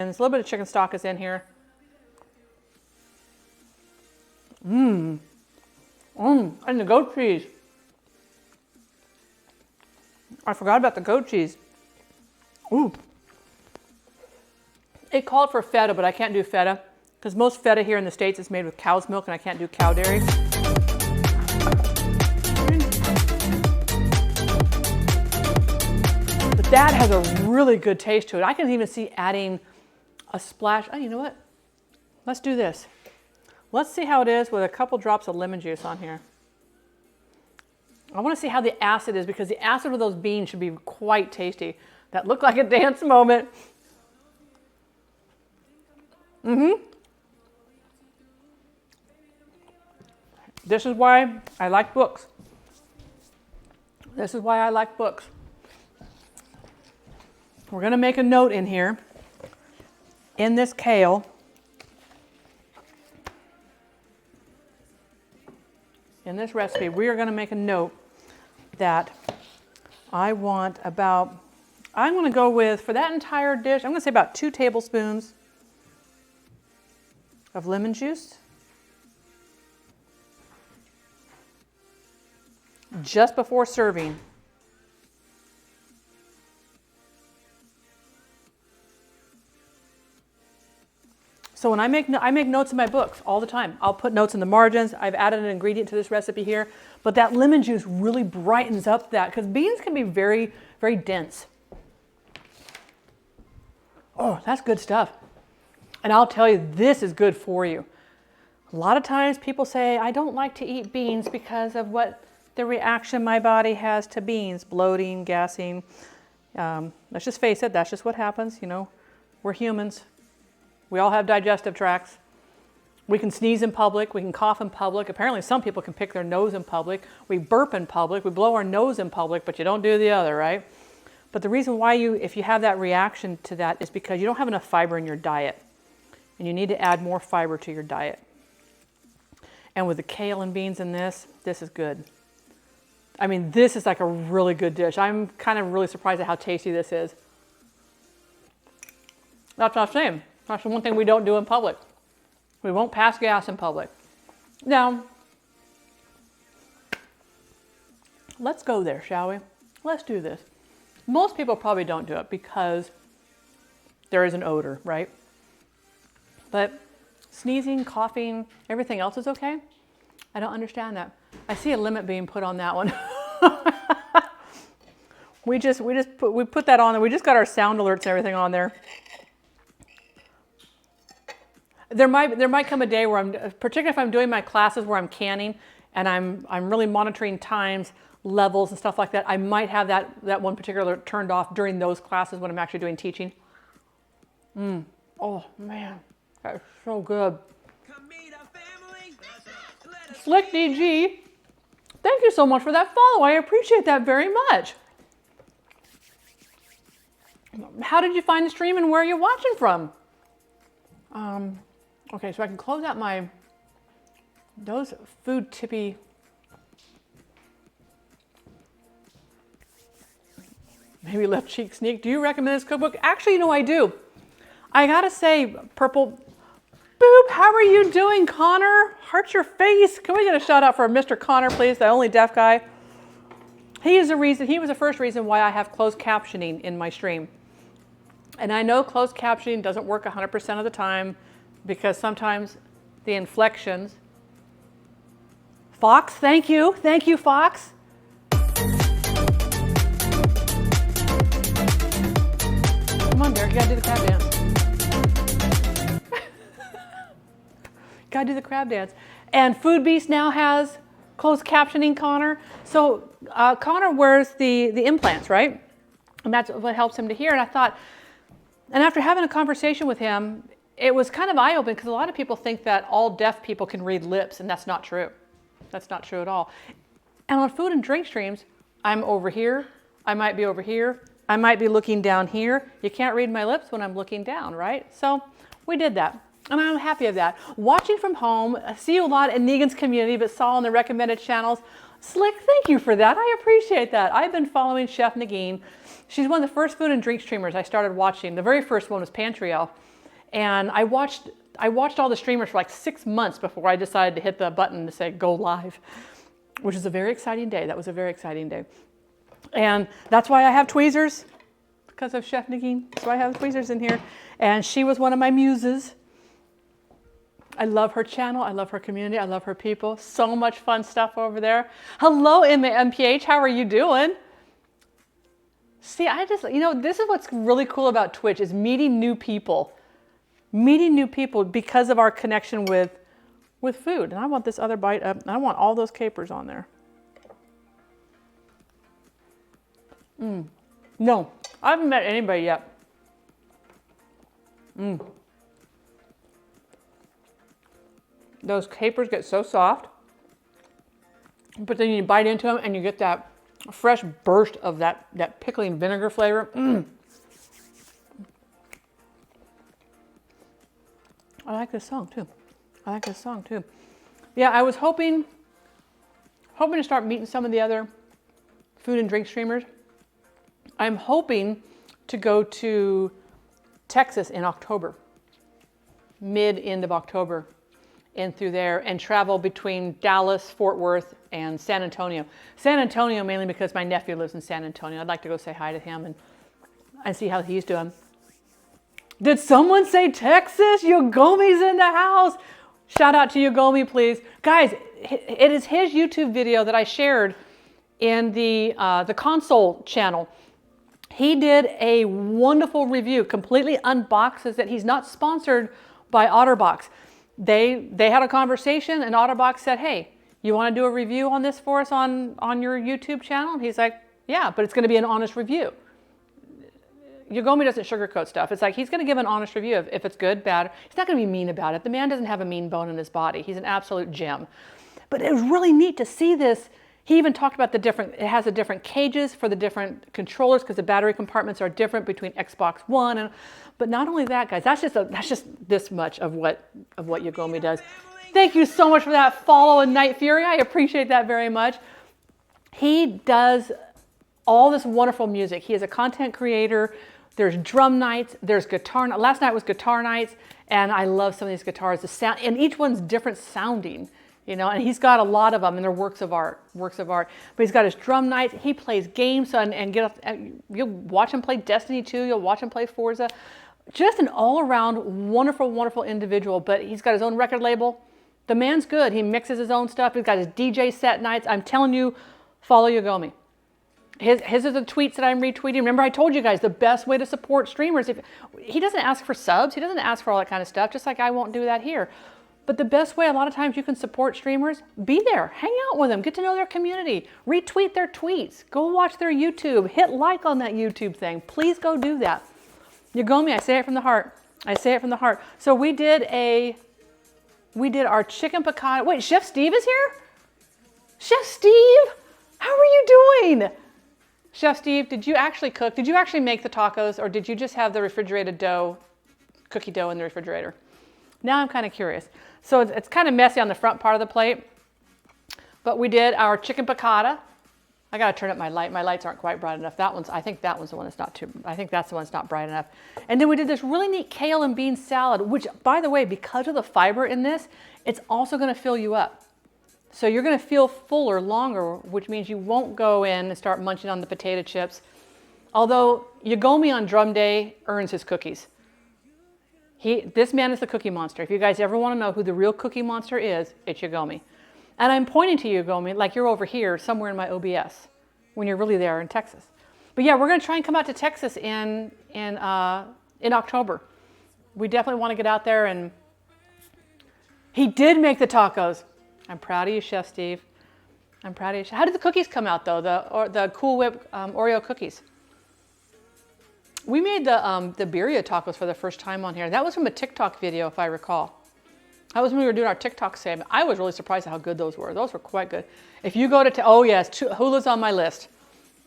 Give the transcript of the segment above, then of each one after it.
a little bit of chicken stock is in here. And the goat cheese. I forgot about the goat cheese. Ooh. It called for feta, but I can't do feta because most feta here in the States is made with cow's milk and I can't do cow dairy. But that has a really good taste to it. I can even see adding a splash. Oh, you know what? Let's do this. Let's see how it is with a couple drops of lemon juice on here. I want to see how the acid is because the acid of those beans should be quite tasty. That looked like a dance moment. This is why I like books. This is why I like books. We're going to make a note in here, in this kale, in this recipe, we are going to make a note that I want about, I'm going to go with, for that entire dish, I'm going to say about 2 tablespoons of lemon juice. Just before serving. So when I make notes in my books all the time. I'll put notes in the margins. I've added an ingredient to this recipe here, but that lemon juice really brightens up that because beans can be very, very dense. Oh, that's good stuff. And I'll tell you, this is good for you. A lot of times people say, I don't like to eat beans because of what the reaction my body has to beans, bloating, gassing. Let's just face it, that's just what happens. You know, we're humans. We all have digestive tracts. We can sneeze in public, we can cough in public. Apparently some people can pick their nose in public. We burp in public, we blow our nose in public, but you don't do the other, right? But the reason why if you have that reaction to that is because you don't have enough fiber in your diet. And you need to add more fiber to your diet. And with the kale and beans in this is good. I mean, this is like a really good dish. I'm kind of really surprised at how tasty this is. That's not the same. That's the one thing we don't do in public. We won't pass gas in public. Now, let's go there, shall we? Let's do this. Most people probably don't do it because there is an odor, right? But sneezing, coughing, everything else is okay? I don't understand that. I see a limit being put on that one. we put that on there. We just got our sound alerts and everything on there. There might come a day where particularly if I'm doing my classes where I'm canning and I'm really monitoring times, levels and stuff like that, I might have that one particular alert turned off during those classes when I'm actually doing teaching. Oh man. That's so good. Slick DG, thank you so much for that follow. I appreciate that very much. How did you find the stream and where are you watching from? Okay, so I can close out those food tippy. Maybe left cheek sneak. Do you recommend this cookbook? Actually, no, I do. I gotta say, Purple Boop, how are you doing, Connor? Heart your face. Can we get a shout out for Mr. Connor, please, the only deaf guy? He was the first reason why I have closed captioning in my stream. And I know closed captioning doesn't work 100% of the time because sometimes the inflections. Fox, thank you. Thank you, Fox. Come on, Derek, you gotta do the crab dance. Gotta do the crab dance. And Food Beast now has closed captioning, Connor. So Connor wears the implants, right? And that's what helps him to hear. And I thought, and after having a conversation with him, it was kind of eye-opening because a lot of people think that all deaf people can read lips, and that's not true. That's not true at all. And on food and drink streams, I'm over here, I might be over here, I might be looking down here. You can't read my lips when I'm looking down, right? So we did that. And I'm happy of that. Watching from home, I see you a lot in Negan's community, but saw on the recommended channels. Slick, thank you for that. I appreciate that. I've been following Chef Negin. She's one of the first food and drink streamers I started watching. The very first one was Pantry Elf. And I watched all the streamers for like 6 months before I decided to hit the button to say go live, which is a very exciting day. That was a very exciting day. And that's why I have tweezers, because of Chef Nagin. That's why I have tweezers in here. And she was one of my muses. I love her channel. I love her community. I love her people. So much fun stuff over there. Hello, MPH. How are you doing? See, this is what's really cool about Twitch, is meeting new people. Meeting new people because of our connection with food. And I want this other bite up. I want all those capers on there. No, I haven't met anybody yet. Those capers get so soft, but then you bite into them and you get that fresh burst of that pickling vinegar flavor. I like this song too. Yeah, I was hoping to start meeting some of the other food and drink streamers. I'm hoping to go to Texas in October, end of October, and through there, and travel between Dallas, Fort Worth, and San Antonio. San Antonio mainly because my nephew lives in San Antonio. I'd like to go say hi to him and see how he's doing. Did someone say Texas? Yogomi's in the house. Shout out to Yogomi, please. Guys, it is his YouTube video that I shared in the console channel. He did a wonderful review, completely unboxes it. He's not sponsored by OtterBox. They had a conversation and OtterBox said, hey, you want to do a review on this for us on your YouTube channel? And he's like, yeah, but it's going to be an honest review. Yogomi doesn't sugarcoat stuff. It's like he's going to give an honest review if it's good, bad. He's not going to be mean about it. The man doesn't have a mean bone in his body. He's an absolute gem. But it was really neat to see this. He even talked about it has the different cages for the different controllers because the battery compartments are different between Xbox One. But not only that, guys, that's just this much of what Yogomi does. Thank you so much for that follow and Night Fury. I appreciate that very much. He does all this wonderful music. He is a content creator. There's drum nights, there's guitar. Last night was guitar nights, and I love some of these guitars. The sound, and each one's different sounding, and he's got a lot of them, and they're works of art. But he's got his drum nights. He plays games, you'll watch him play Destiny 2, you'll watch him play Forza. Just an all-around wonderful, wonderful individual, but he's got his own record label. The man's good. He mixes his own stuff. He's got his DJ set nights. I'm telling you, follow Yogomi. His are the tweets that I'm retweeting. Remember, I told you guys the best way to support streamers. He doesn't ask for subs. He doesn't ask for all that kind of stuff, just like I won't do that here. But the best way, a lot of times you can support streamers, be there, hang out with them, get to know their community, retweet their tweets, go watch their YouTube, hit like on that YouTube thing. Please go do that. Yogomi, I say it from the heart. I say it from the heart. So we did our chicken piccata. Wait, Chef Steve is here? Chef Steve, how are you doing? Chef Steve, did you actually cook? Did you actually make the tacos, or did you just have the refrigerated dough, cookie dough in the refrigerator? Now I'm kind of curious. So it's kind of messy on the front part of the plate, but we did our chicken piccata. I got to turn up my light. My lights aren't quite bright enough. I think that one's the one that's not I think that's the one that's not bright enough. And then we did this really neat kale and bean salad, which, by the way, because of the fiber in this, it's also going to fill you up. So you're going to feel fuller longer, which means you won't go in and start munching on the potato chips. Although Yogomi on drum day earns his cookies. This man is the cookie monster. If you guys ever want to know who the real cookie monster is, it's Yogomi. And I'm pointing to you, Yogomi, like you're over here somewhere in my OBS when you're really there in Texas. But yeah, we're going to try and come out to Texas in October. We definitely want to get out there. And he did make the tacos. I'm proud of you, Chef Steve. I'm proud of you. How did the cookies come out, though? The Cool Whip Oreo cookies. We made the birria tacos for the first time on here. That was from a TikTok video, if I recall. That was when we were doing our TikTok segment. I was really surprised at how good those were. Those were quite good. If you go to, oh yes, Hula's on my list.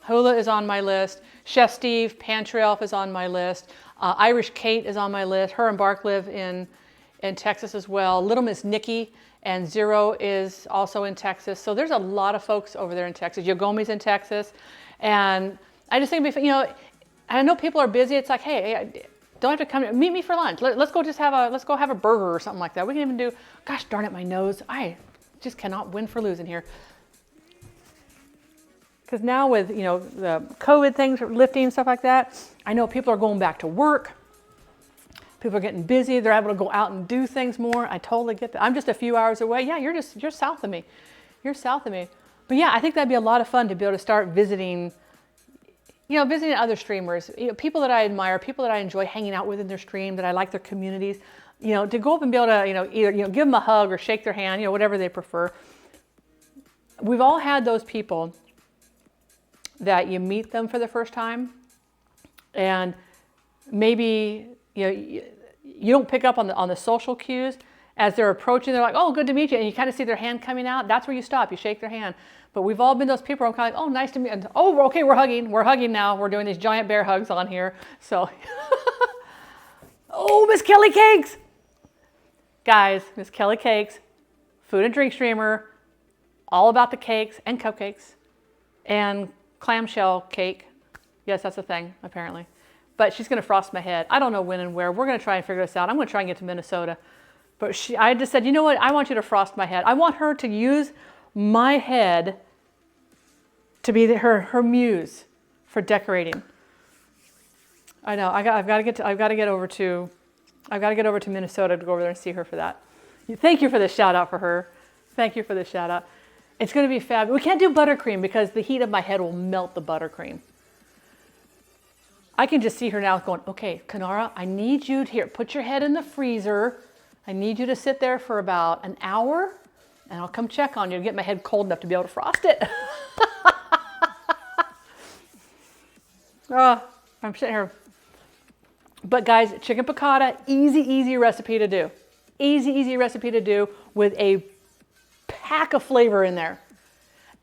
Hula is on my list. Chef Steve, Pantry Elf is on my list. Irish Kate is on my list. Her and Bark live in Texas as well. Little Miss Nikki and Zero is also in Texas. So there's a lot of folks over there in Texas. Yogomi's in Texas. And I just think, I know people are busy. It's like, hey, Don't have to come. Meet me for lunch. Let's go have a burger or something like that. We can even do. Gosh darn it, my nose. I just cannot win for losing here. Because now with the COVID things lifting and stuff like that, I know people are going back to work. People are getting busy. They're able to go out and do things more. I totally get that. I'm just a few hours away. Yeah, you're south of me. You're south of me. But yeah, I think that'd be a lot of fun to be able to start visiting other streamers, people that I admire, people that I enjoy hanging out with in their stream, that I like their communities, to go up and be able to, either, give them a hug or shake their hand, whatever they prefer. We've all had those people that you meet them for the first time and maybe, you don't pick up on the social cues as they're approaching. They're like, oh, good to meet you. And you kind of see their hand coming out. That's where you stop. You shake their hand. But we've all been those people where I'm kind of like, oh, nice to meet you. Oh, okay, we're hugging. We're hugging now. We're doing these giant bear hugs on here. So, oh, Miss Kelly Cakes. Guys, Miss Kelly Cakes, food and drink streamer, all about the cakes and cupcakes and clamshell cake. Yes, that's a thing, apparently. But she's going to frost my head. I don't know when and where. We're going to try and figure this out. I'm going to try and get to Minnesota. But I just said, you know what? I want you to frost my head. I want her to use my head to be her muse for decorating. I know. I've got to get over to Minnesota to go over there and see her for that. Thank you for the shout out for her. Thank you for the shout out. It's going to be fabulous. We can't do buttercream because the heat of my head will melt the buttercream. I can just see her now going, okay, Kanara, I need you to put your head in the freezer. I need you to sit there for about an hour and I'll come check on you to get my head cold enough to be able to frost it. Oh, I'm sitting here. But guys, chicken piccata, easy recipe to do. Easy recipe to do with a pack of flavor in there.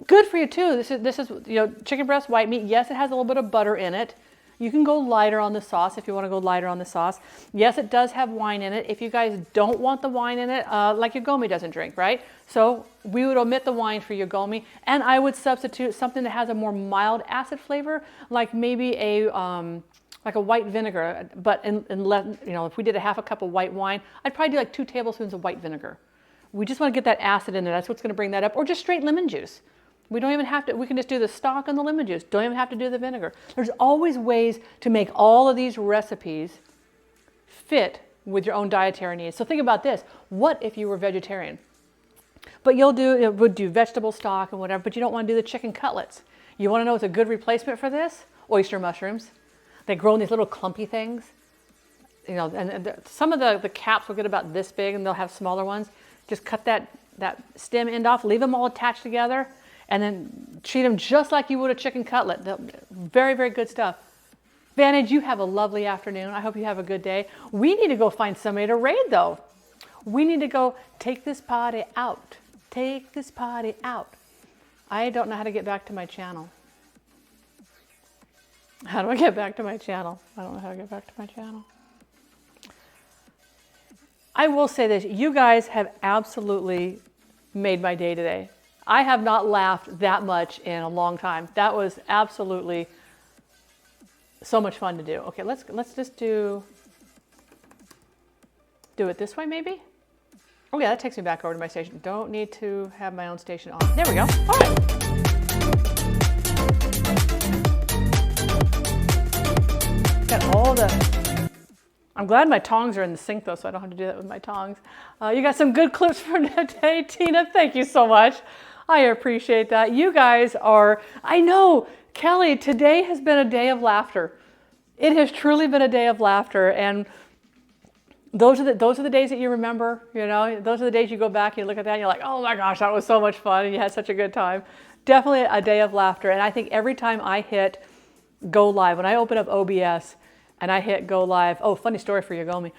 Good for you too. This is chicken breast, white meat. Yes, it has a little bit of butter in it. You can go lighter on the sauce if you want to go lighter on the sauce. Yes, it does have wine in it. If you guys don't want the wine in it, like Yogomi doesn't drink, right? So we would omit the wine for Yogomi, and I would substitute something that has a more mild acid flavor, like maybe a white vinegar. But if we did a half a cup of white wine, I'd probably do like 2 tablespoons of white vinegar. We just want to get that acid in there. That's what's going to bring that up, or just straight lemon juice. We don't even have to, we can just do the stock and the lemon juice. Don't even have to do the vinegar. There's always ways to make all of these recipes fit with your own dietary needs. So think about this. What if you were vegetarian? But would do vegetable stock and whatever, but you don't want to do the chicken cutlets. You want to know what's a good replacement for this? Oyster mushrooms. They grow in these little clumpy things. And some of the caps will get about this big and they'll have smaller ones. Just cut that stem end off, leave them all attached together, and then treat them just like you would a chicken cutlet. Very, very good stuff. Vantage, you have a lovely afternoon. I hope you have a good day. We need to go find somebody to raid, though. We need to go take this potty out. Take this potty out. I don't know how to get back to my channel. How do I get back to my channel? I don't know how to get back to my channel. I will say this. You guys have absolutely made my day today. I have not laughed that much in a long time. That was absolutely so much fun to do. Okay, let's just do it this way maybe? Oh yeah, that takes me back over to my station. Don't need to have my own station on. There we go. All right. Got all I'm glad my tongs are in the sink though, so I don't have to do that with my tongs. You got some good clips for today, Tina. Thank you so much. I appreciate that. You guys are, I know, Kelly, today has been a day of laughter. It has truly been a day of laughter. And those are the days that you remember, those are the days you go back and you look at that and you're like, oh my gosh, that was so much fun and you had such a good time. Definitely a day of laughter. And I think every time I hit go live, when I open up OBS and I hit go live, oh, funny story for Yogomi.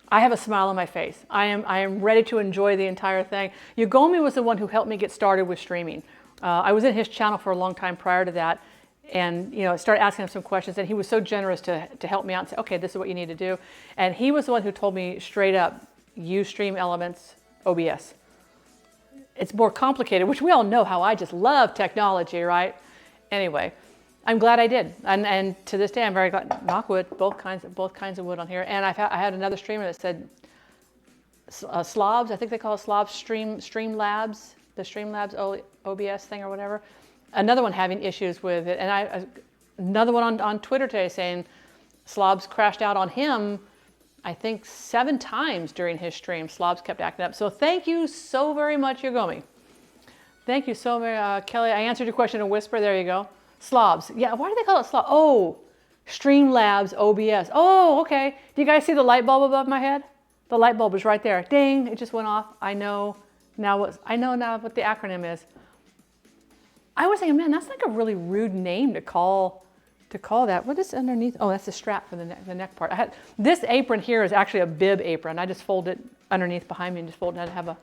I have a smile on my face. I am ready to enjoy the entire thing. Yogomi was the one who helped me get started with streaming. I was in his channel for a long time prior to that, and started asking him some questions, and he was so generous to help me out and say, okay, this is what you need to do. And he was the one who told me straight up, use Stream Elements OBS. It's more complicated, which we all know how I just love technology, right? Anyway, I'm glad I did, and to this day I'm very glad. Knock wood, both kinds of wood on here. And I had another streamer that said slobs. I think they call it slobs. Streamlabs, the Streamlabs OBS thing or whatever. Another one having issues with it, and another one on Twitter today saying slobs crashed out on him. I think 7 times during his stream. Slobs kept acting up. So thank you so very much, Yogomi. Thank you so much, Kelly. I answered your question in a whisper. There you go. Slobs. Yeah, why do they call it slobs? Oh, Streamlabs OBS. Oh, okay. Do you guys see the light bulb above my head? The light bulb is right there. Ding, it just went off. I know now what the acronym is. I was thinking, man, that's like a really rude name to call that. What is underneath? Oh, that's the strap for the neck part. This apron here is actually a bib apron. I just fold it underneath behind me and just fold it down to have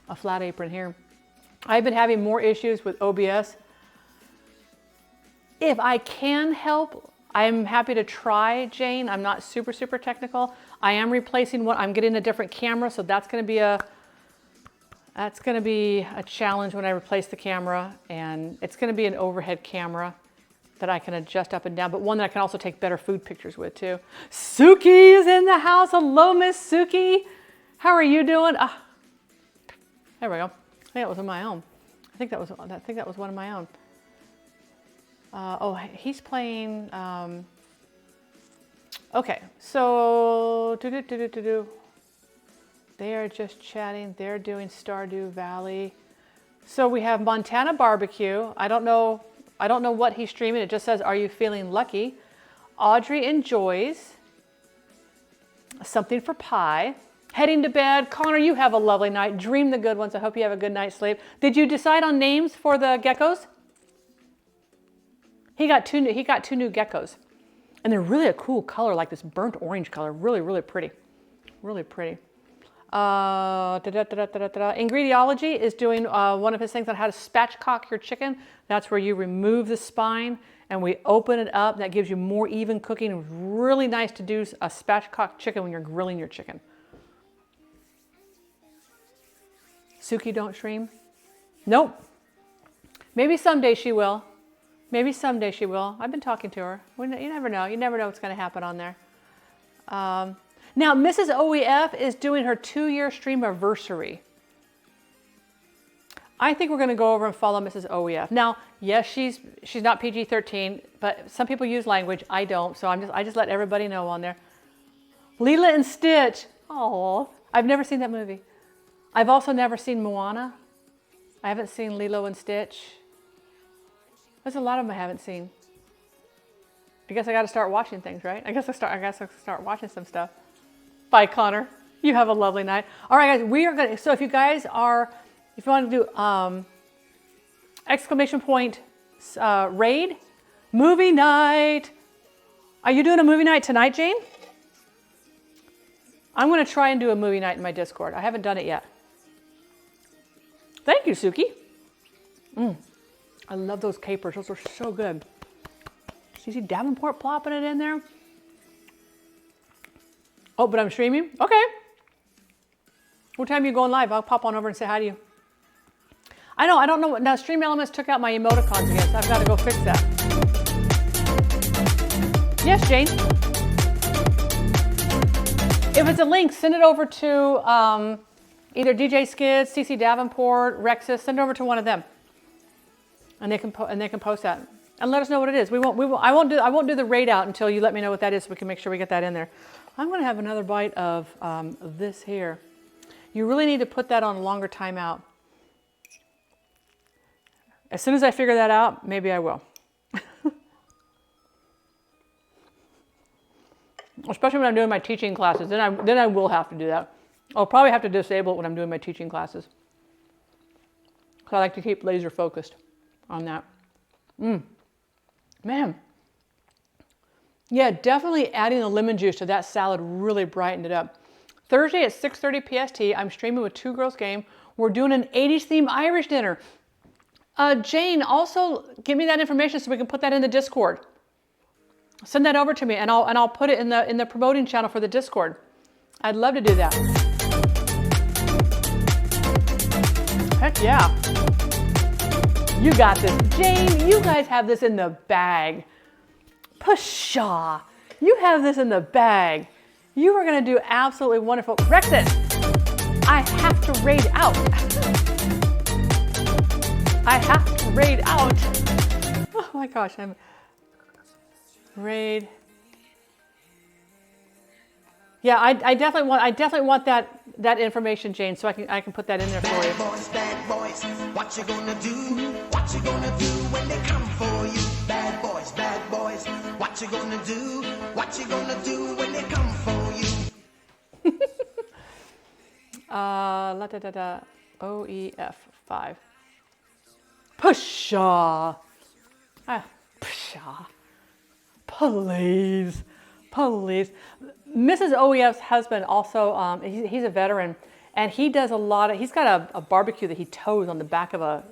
a flat apron here. I've been having more issues with OBS. If I can help, I'm happy to try, Jane. I'm not super technical. I am replacing one. I'm getting a different camera, so that's going to be a challenge when I replace the camera, and it's going to be an overhead camera that I can adjust up and down, but one that I can also take better food pictures with too. Suki is in the house. Hello, Miss Suki. How are you doing? There we go. I think that was on my own. I think that was one of my own. Oh, he's playing. Okay, so they are just chatting. They're doing Stardew Valley. So we have Montana Barbecue. I don't know what he's streaming. It just says, "Are you feeling lucky?" Audrey enjoys something for pie. Heading to bed. Connor, you have a lovely night. Dream the good ones. I hope you have a good night's sleep. Did you decide on names for the geckos? He got two new geckos, and they're really a cool color, like this burnt orange color. Really pretty. Really pretty. Ingrediology is doing one of his things on how to spatchcock your chicken. That's where you remove the spine and we open it up. That gives you more even cooking. It's really nice to do a spatchcock chicken when you're grilling your chicken. Suki don't stream? Nope. Maybe someday she will. Maybe someday she will. I've been talking to her. You never know. You never know what's going to happen on there. Now, Mrs. OEF is doing her 2-year streamiversary. I think we're going to go over and follow Mrs. OEF. Now, yes, she's not PG-13, but some people use language. I don't, so I just let everybody know on there. Lilo and Stitch. Oh, I've never seen that movie. I've also never seen Moana. I haven't seen Lilo and Stitch. There's a lot of them I haven't seen. I guess I got to start watching things, right? I guess I'll start watching some stuff. Bye, Connor. You have a lovely night. All right, guys, we are going to, so if you want to do exclamation point raid, movie night. Are you doing a movie night tonight, Jane? I'm going to try and do a movie night in my Discord. I haven't done it yet. Thank you, Suki. I love those capers. Those are so good. Do you see Davenport plopping it in there? Oh, but I'm streaming? Okay. What time are you going live? I'll pop on over and say hi to you. I don't know. Now, Stream Elements took out my emoticons again, so I've got to go fix that. Yes, Jane? If it's a link, send it over to either DJ Skids, CC Davenport, Rexus. Send it over to one of them. And they can post that and let us know what it is. I won't do the raid out until you let me know what that is, so we can make sure we get that in there. I'm going to have another bite of this here. You really need to put that on a longer timeout. As soon as I figure that out, maybe I will. Especially when I'm doing my teaching classes, then I will have to do that. I'll probably have to disable it when I'm doing my teaching classes. So I like to keep laser focused on that. Man. Yeah, definitely adding the lemon juice to that salad really brightened it up. Thursday at 6:30 PST, I'm streaming with Two Girls Game. We're doing an 80s theme Irish dinner. Jane, also give me that information so we can put that in the Discord. Send that over to me and I'll put it in the promoting channel for the Discord. I'd love to do that. Heck yeah. You got this. Jane, you guys have this in the bag. Pshaw. You have this in the bag. You are going to do absolutely wonderful. Rexit, I have to raid out. I have to raid out. Oh my gosh, I'm raid. Yeah, I definitely want that information, Jane, so I can put that in there for you. Bad boys, what you gonna do? What you gonna do when they come for you? Bad boys, what you gonna do? What you gonna do when they come for you? OEF 5. Pshaw. Pshaw. Please. Mrs. OEF's husband also, he's a veteran, and he does a lot of, he's got a barbecue that he tows on the back of a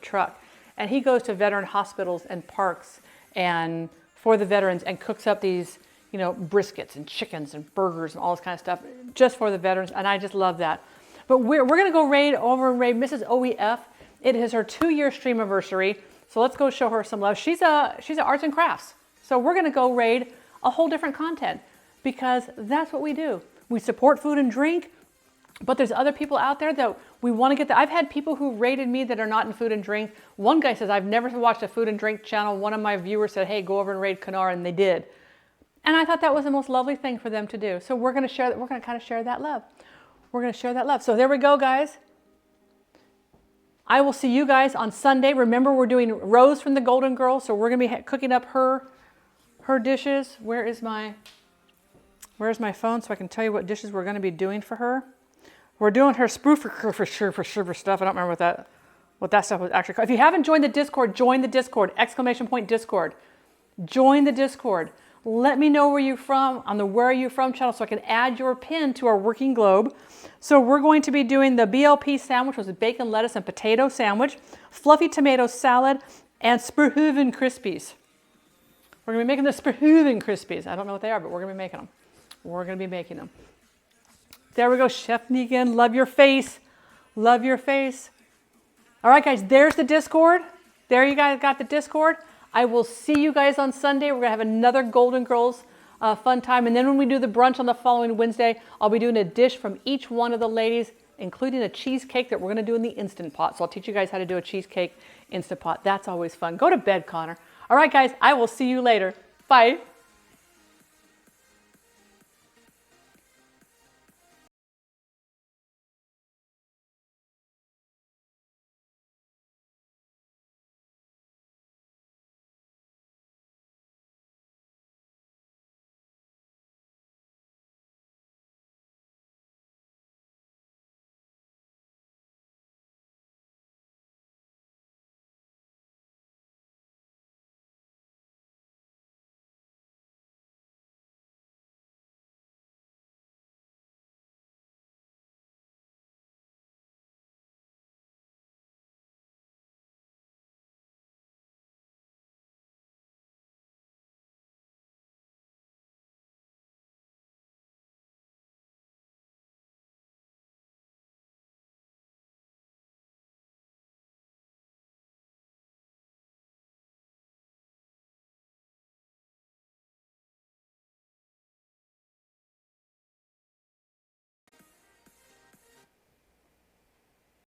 truck. And he goes to veteran hospitals and parks and for the veterans and cooks up these, briskets and chickens and burgers and all this kind of stuff just for the veterans. And I just love that. But we're going to go raid Mrs. OEF. It is her 2-year stream anniversary. So let's go show her some love. She's a arts and crafts. So we're going to go raid a whole different content because that's what we do. We support food and drink, but there's other people out there that we want to get I've had people who rated me that are not in food and drink. One guy says, I've never watched a food and drink channel. One of my viewers said, hey, go over and raid Kanar, and they did. And I thought that was the most lovely thing for them to do. So we're going to share that. We're going to kind of share that love. We're going to share that love. So there we go, guys. I will see you guys on Sunday. Remember, we're doing Rose from the Golden Girls, so we're going to be cooking up her dishes. Where's my phone so I can tell you what dishes we're going to be doing for her? We're doing her spoofer for sure stuff. I don't remember what that stuff was actually called. If you haven't joined the Discord, join the Discord. ! Discord. Join the Discord. Let me know where you're from on the Where Are You From channel so I can add your pin to our working globe. So we're going to be doing the BLP sandwich, which is bacon, lettuce, and potato sandwich, fluffy tomato salad, and Sperhoeven Crispies. We're going to be making the Sperhoeven Crispies. I don't know what they are, but we're going to be making them. We're going to be making them. There we go, Chef Negan. Love your face. Love your face. All right, guys, there's the Discord. There you guys got the Discord. I will see you guys on Sunday. We're going to have another Golden Girls fun time. And then when we do the brunch on the following Wednesday, I'll be doing a dish from each one of the ladies, including a cheesecake that we're going to do in the Instant Pot. So I'll teach you guys how to do a cheesecake Instant Pot. That's always fun. Go to bed, Connor. All right, guys, I will see you later. Bye.